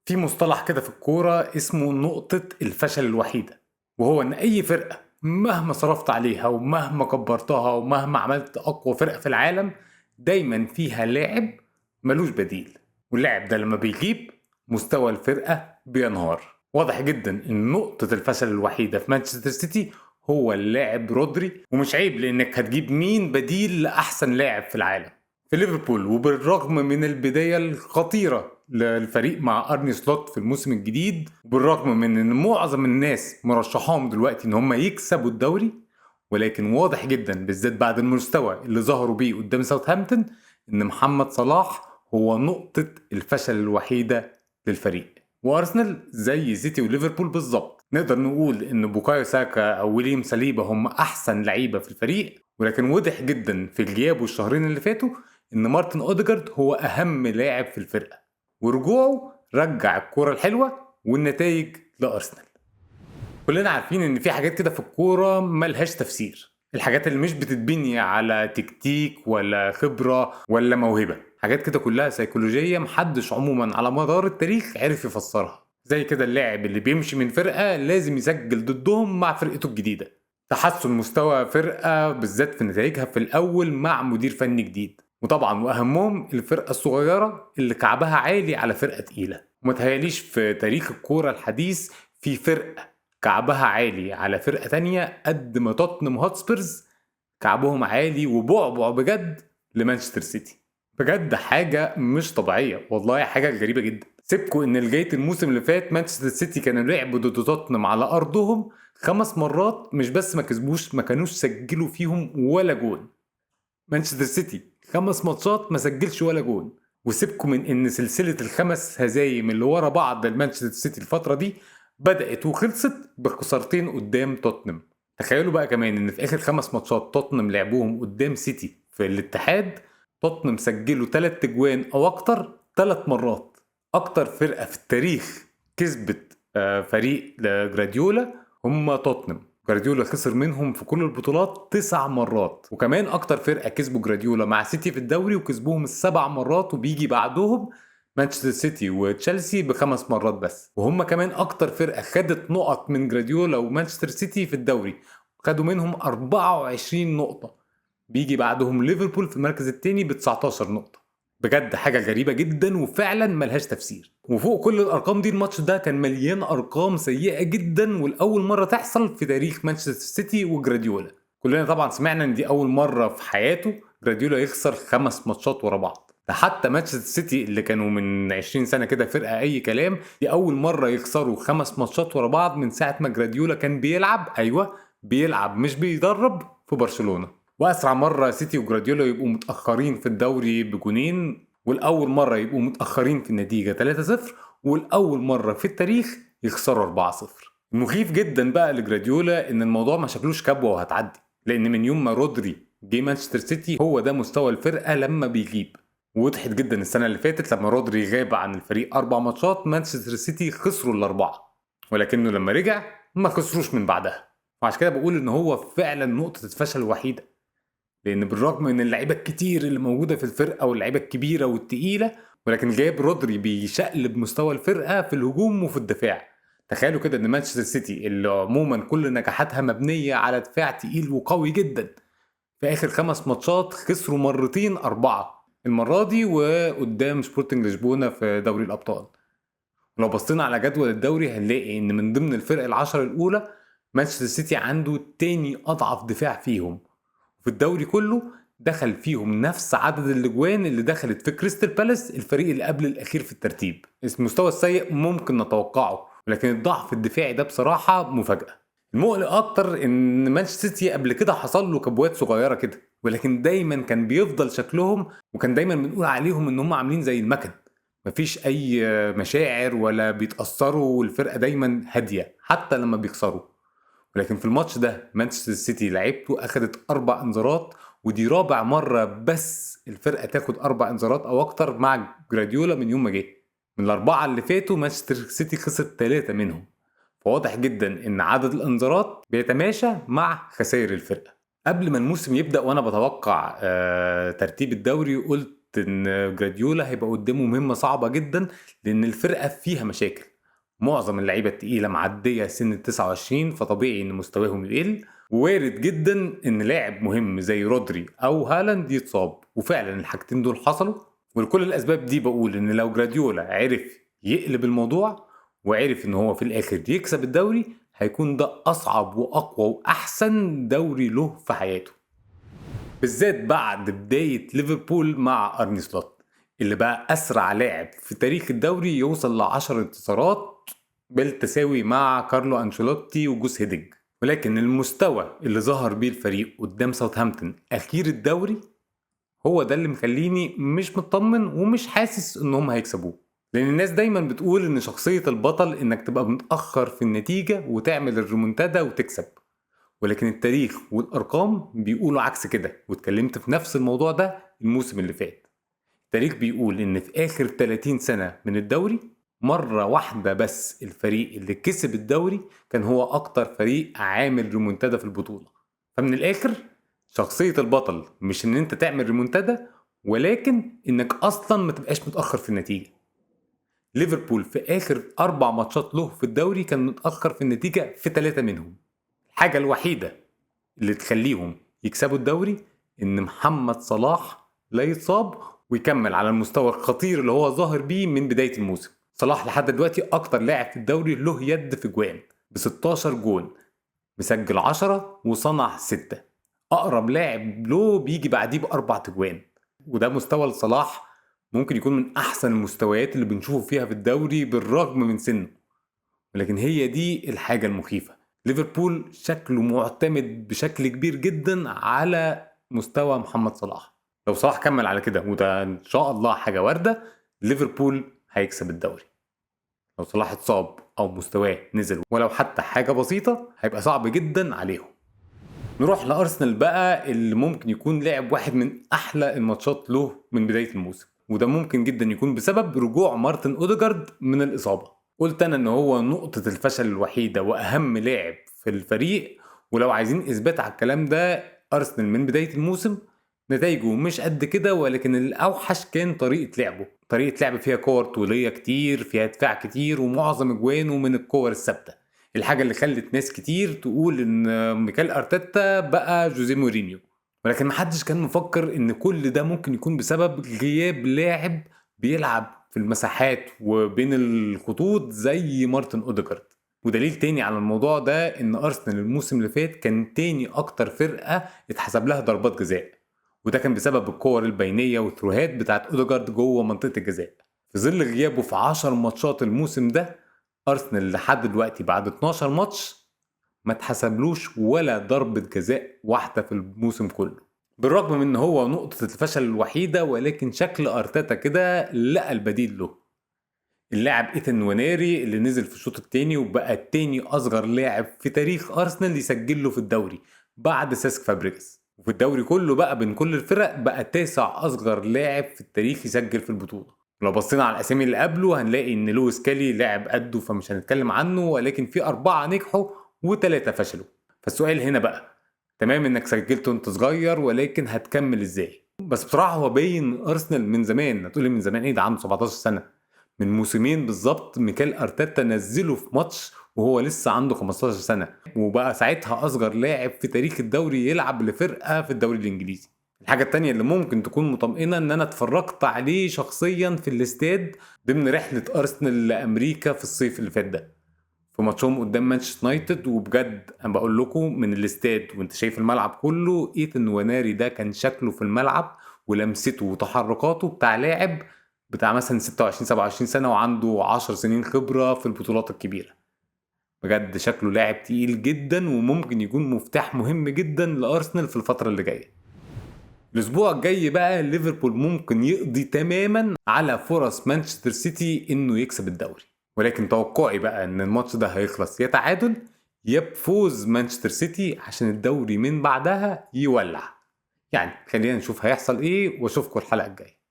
في مصطلح كده في الكورة اسمه نقطة الفشل الوحيدة، وهو إن أي فرقة مهما صرفت عليها ومهما كبرتها ومهما عملت أقوى فرقة في العالم دايما فيها لاعب ملوش بديل، واللاعب ده لما بيغيب مستوى الفرقة بينهار. واضح جدا إن نقطة الفشل الوحيدة في مانشستر سيتي هو اللاعب رودري، ومش عيب لأنك هتجيب مين بديل لأحسن لاعب في العالم في ليفربول. وبالرغم من البداية الخطيرة للفريق مع أرني سلوت في الموسم الجديد، وبالرغم من ان معظم الناس مرشحهم دلوقتي ان هم يكسبوا الدوري، ولكن واضح جدا بالذات بعد المستوى اللي ظهروا بيه قدام ساوثهامبتون ان محمد صلاح هو نقطة الفشل الوحيدة للفريق. وارسنال زي سيتي وليفربول بالظبط، نقدر نقول ان بوكايو ساكا او ويليام ساليبا هم احسن لعيبة في الفريق، ولكن واضح جدا في الغياب والشهرين اللي فاتوا ان مارتن اوديجارد هو اهم لاعب في الفرقة، ورجوعه رجع الكرة الحلوة والنتائج لأرسنال. كلنا عارفين ان في حاجات كده في الكورة ملهاش تفسير، الحاجات اللي مش بتتبني على تكتيك ولا خبرة ولا موهبة، حاجات كده كلها سيكولوجية محدش عموما على مدار التاريخ عرف يفسرها. زي كده اللاعب اللي بيمشي من فرقة لازم يسجل ضدهم مع فرقته الجديدة، تحسن مستوى فرقة بالذات في نتائجها في الأول مع مدير فني جديد، وطبعا وأهمهم الفرقة الصغيرة اللي كعبها عالي على فرقة تقيلة. ومتهيأليش في تاريخ الكورة الحديث في فرقة كعبها عالي على فرقة تانية قد ما توتنهام هوتسبيرز كعبهم عالي وبعبع بجد لمانشستر سيتي. بجد حاجة مش طبيعية، والله حاجة غريبة جدا. سيبكوا ان لغاية الموسم اللي فات مانشستر سيتي كانوا لعبوا ضد توتنهام على ارضهم 5 مرات، مش بس ما كسبوش، ما كانوش سجلوا فيهم ولا جون. مانشستر سيتي 5 ماتشات ما سجلش ولا جون. وسيبكم من ان سلسلة ال5 هزايم اللي ورا بعض لمانشستر سيتي الفترة دي بدأت وخلصت بخسارتين قدام توتنهام. تخيلوا بقى كمان ان في اخر 5 ماتشات توتنهام لعبوهم قدام سيتي في الاتحاد، توتنهام سجلوا 3 اجوان او اكتر 3 مرات. اكتر فرقة في التاريخ كسبت فريق جراديولا هم توتنهام. جراديولا خسر منهم في كل البطولات 9 مرات، وكمان اكتر فرقة كسبوا جراديولا مع سيتي في الدوري وكسبوهم ال7 مرات، وبيجي بعدهم مانشستر سيتي وتشيلسي ب5 مرات بس. وهم كمان اكتر فرقة خدت نقط من جراديولا ومانشستر سيتي في الدوري، خدوا منهم 24 نقطة، بيجي بعدهم ليفربول في المركز التاني ب19 نقطة. بجد حاجة غريبة جدا وفعلا ملهاش تفسير. وفوق كل الارقام دي الماتش ده كان مليان ارقام سيئة جدا، والاول مرة تحصل في تاريخ مانشستر سيتي وجراديولا. كلنا طبعا سمعنا ان دي اول مرة في حياته جراديولا يخسر 5 ماتشات ورا بعض. ده حتى مانشستر سيتي اللي كانوا من 20 سنة كده فرقة اي كلام، دي اول مرة يخسروا 5 ماتشات ورا بعض من ساعة ما جراديولا كان بيلعب، ايوه بيلعب مش بيدرب، في برشلونة. واسرع مرة سيتي وجراديولا يبقوا متأخرين في الدوري بجونين، والاول مرة يبقوا متأخرين في النتيجة 3-0، والاول مرة في التاريخ يخسروا 4-0. المخيف جدا بقى لجراديولا ان الموضوع ما شكلوش كبوة وهتعدي، لان من يوم ما رودري جه مانشستر سيتي هو ده مستوى الفرقة لما بيغيب. وضحت جدا السنة اللي فاتت لما رودري غاب عن الفريق 4 ماتشات مانشستر سيتي خسروا الأربعة، ولكنه لما رجع ما خسروش من بعدها. وعشان كده بقول ان هو فعلا نقطة الفشل الوحيدة، لان بالرغم من اللعيبه الكتير اللي موجوده في الفرقه واللعيبه الكبيره والتقيله، ولكن جايب رودري بيشقلب مستوى الفرقه في الهجوم وفي الدفاع. تخيلوا كده ان مانشستر سيتي اللي عموما كل نجاحاتها مبنيه على دفاع تقيل وقوي جدا، في اخر 5 ماتشات خسروا مرتين 4، المره دي وقدام سبورتنج لشبونه في دوري الابطال. ولو بصينا على جدول الدوري هنلاقي ان من ضمن الفرق العشر الاولى مانشستر سيتي عنده تاني اضعف دفاع فيهم، في الدوري كله دخل فيهم نفس عدد الاجوان اللي دخلت في كريستال بالاس الفريق اللي قبل الاخير في الترتيب. المستوى السيء ممكن نتوقعه، ولكن الضعف الدفاعي ده بصراحة مفاجأة. المقلق اكتر ان مانشستر سيتي قبل كده حصل له كبوات صغيرة كده، ولكن دايما كان بيفضل شكلهم، وكان دايما بنقول عليهم ان هم عاملين زي المكن، مفيش اي مشاعر ولا بيتأثروا، والفرقة دايما هادية حتى لما بيخسروا. ولكن في الماتش ده مانشستر سيتي لعبته اخدت 4 انذارات، ودي رابع مرة بس الفرقة تاخد 4 انذارات او اكتر مع جراديولا من يوم ما جه. من الاربعة اللي فاتوا مانشستر سيتي خسر 3 منهم، فواضح جدا ان عدد الانذارات بيتماشى مع خسائر الفرقة. قبل ما الموسم يبدأ وانا بتوقع ترتيب الدوري قلت ان جراديولا هيبقى قدامه مهمة صعبة جدا، لان الفرقة فيها مشاكل. معظم اللعيبة التقيلة معدية سن ال 29، فطبيعي ان مستواهم يقل، ووارد جدا ان لاعب مهم زي رودري او هالاند يتصاب، وفعلا الحاجتين دول حصلوا. ولكل الاسباب دي بقول ان لو جراديولا عرف يقلب الموضوع وعرف ان هو في الاخر يكسب الدوري، هيكون ده اصعب واقوى واحسن دوري له في حياته، بالذات بعد بداية ليفربول مع أرني سلوت، اللي بقى أسرع لاعب في تاريخ الدوري يوصل ل10 انتصارات بالتساوي مع كارلو أنشيلوتي وجوس هيدج. ولكن المستوى اللي ظهر بيه الفريق قدام ساوثهامبتون أخير الدوري هو ده اللي مخليني مش مطمن ومش حاسس إنهم هيكسبوه. لأن الناس دايما بتقول إن شخصية البطل إنك تبقى متأخر في النتيجة وتعمل الريمونتادا وتكسب، ولكن التاريخ والأرقام بيقولوا عكس كده، واتكلمت في نفس الموضوع ده الموسم اللي فات. التاريخ بيقول إن في آخر 30 سنة من الدوري مرة واحدة بس الفريق اللي كسب الدوري كان هو أكتر فريق عامل ريمونتادا في البطولة. فمن الآخر شخصية البطل مش إن أنت تعمل ريمونتادا، ولكن إنك أصلا ما تبقاش متأخر في النتيجة. ليفربول في آخر 4 ماتشات له في الدوري كان متأخر في النتيجة في 3 منهم. الحاجة الوحيدة اللي تخليهم يكسبوا الدوري ان محمد صلاح لا يتصاب ويكمل على المستوى الخطير اللي هو ظاهر بيه من بداية الموسم. صلاح لحد دلوقتي اكتر لاعب في الدوري له يد في جوان ب16 جون، مسجل 10 وصنع 6. اقرب لاعب له بيجي بعديه ب4 تجوان، وده مستوى لصلاح ممكن يكون من احسن المستويات اللي بنشوفه فيها في الدوري بالرغم من سنه. ولكن هي دي الحاجة المخيفة، ليفربول شكله معتمد بشكل كبير جدا على مستوى محمد صلاح. لو صلاح كمل على كده، وده ان شاء الله حاجة واردة، ليفربول هيكسب الدوري. لو صلاح اتصاب او مستواه نزل ولو حتى حاجة بسيطة هيبقى صعب جدا عليهم. نروح لأرسنال بقى، اللي ممكن يكون لعب واحد من أحلى الماتشات له من بداية الموسم، وده ممكن جدا يكون بسبب رجوع مارتن أوديجارد من الإصابة. قلت أنا إن هو نقطة الفشل الوحيدة وأهم لاعب في الفريق، ولو عايزين إثبات على الكلام ده، أرسنال من بداية الموسم نتائجه مش قد كده، ولكن الأوحش كان طريقة لعبه. طريقة لعب فيها كور طولية كتير، فيها دفاع كتير، ومعظم اجوانه من الكور الثابتة. الحاجة اللي خلت ناس كتير تقول ان ميكال ارتيتا بقى جوزيه مورينيو، ولكن محدش كان مفكر ان كل ده ممكن يكون بسبب غياب لاعب بيلعب في المساحات وبين الخطوط زي مارتن اوديجارد. ودليل تاني على الموضوع ده ان ارسنال الموسم اللي فات كان تاني اكتر فرقة اتحسب لها ضربات جزاء، وده كان بسبب الكور البينية والثروهات بتاعت اوديجارد جوه منطقة الجزاء. في ظل غيابه في 10 ماتشات الموسم ده، أرسنال لحد دلوقتي بعد 12 ماتش ما اتحسبلوش ولا ضربة جزاء واحدة في الموسم كله، بالرغم من ان هو نقطة الفشل الوحيدة. ولكن شكل أرتيتا كده لقى البديل له، اللاعب إيثان نوانيري اللي نزل في الشوط التاني وبقى التاني أصغر لاعب في تاريخ أرسنال يسجل له في الدوري بعد ساسك فابريجاس، وفي الدوري كله بقى بين كل الفرق بقى 9 أصغر لاعب في التاريخ يسجل في البطولة. لو بصينا على الأسامي اللي قبله هنلاقي إن لويس كالي لاعب قده فمش هنتكلم عنه، ولكن في 4 نجحوا و3 فشلوا. فالسؤال هنا بقى، تمام إنك سجلته أنت صغير، ولكن هتكمل إزاي؟ بس بصراحة هو باين أرسنال من زمان، هتقولي من زمان إيه، ده عنده 17 سنة، من موسمين بالظبط ميكال أرتيتا نزله في ماتش وهو لسه عنده 15 سنة، وبقى ساعتها أصغر لاعب في تاريخ الدوري يلعب لفرقة في الدوري الإنجليزي. الحاجة التانية اللي ممكن تكون مطمئنة ان انا اتفرجت عليه شخصيا في الاستاد ضمن رحلة ارسنال لامريكا في الصيف اللي فات ده، في ماتشهم قدام مانشستر يونايتد. وبجد انا بقول لكم من الاستاد وانت شايف الملعب كله، ايثان نوانيري ده كان شكله في الملعب ولمسته وتحركاته بتاع لاعب بتاع مثلا 26 27 سنة وعنده 10 سنين خبرة في البطولات الكبيرة. بجد شكله لاعب تقيل جدا وممكن يكون مفتاح مهم جدا لارسنال في الفترة اللي جاية. الاسبوع الجاي بقى ليفربول ممكن يقضي تماما على فرص مانشستر سيتي انه يكسب الدوري، ولكن توقعي بقى ان الماتش ده هيخلص يا تعادل يا بفوز مانشستر سيتي عشان الدوري من بعدها يولع. يعني خلينا نشوف هيحصل ايه، واشوفكم الحلقة الجاية.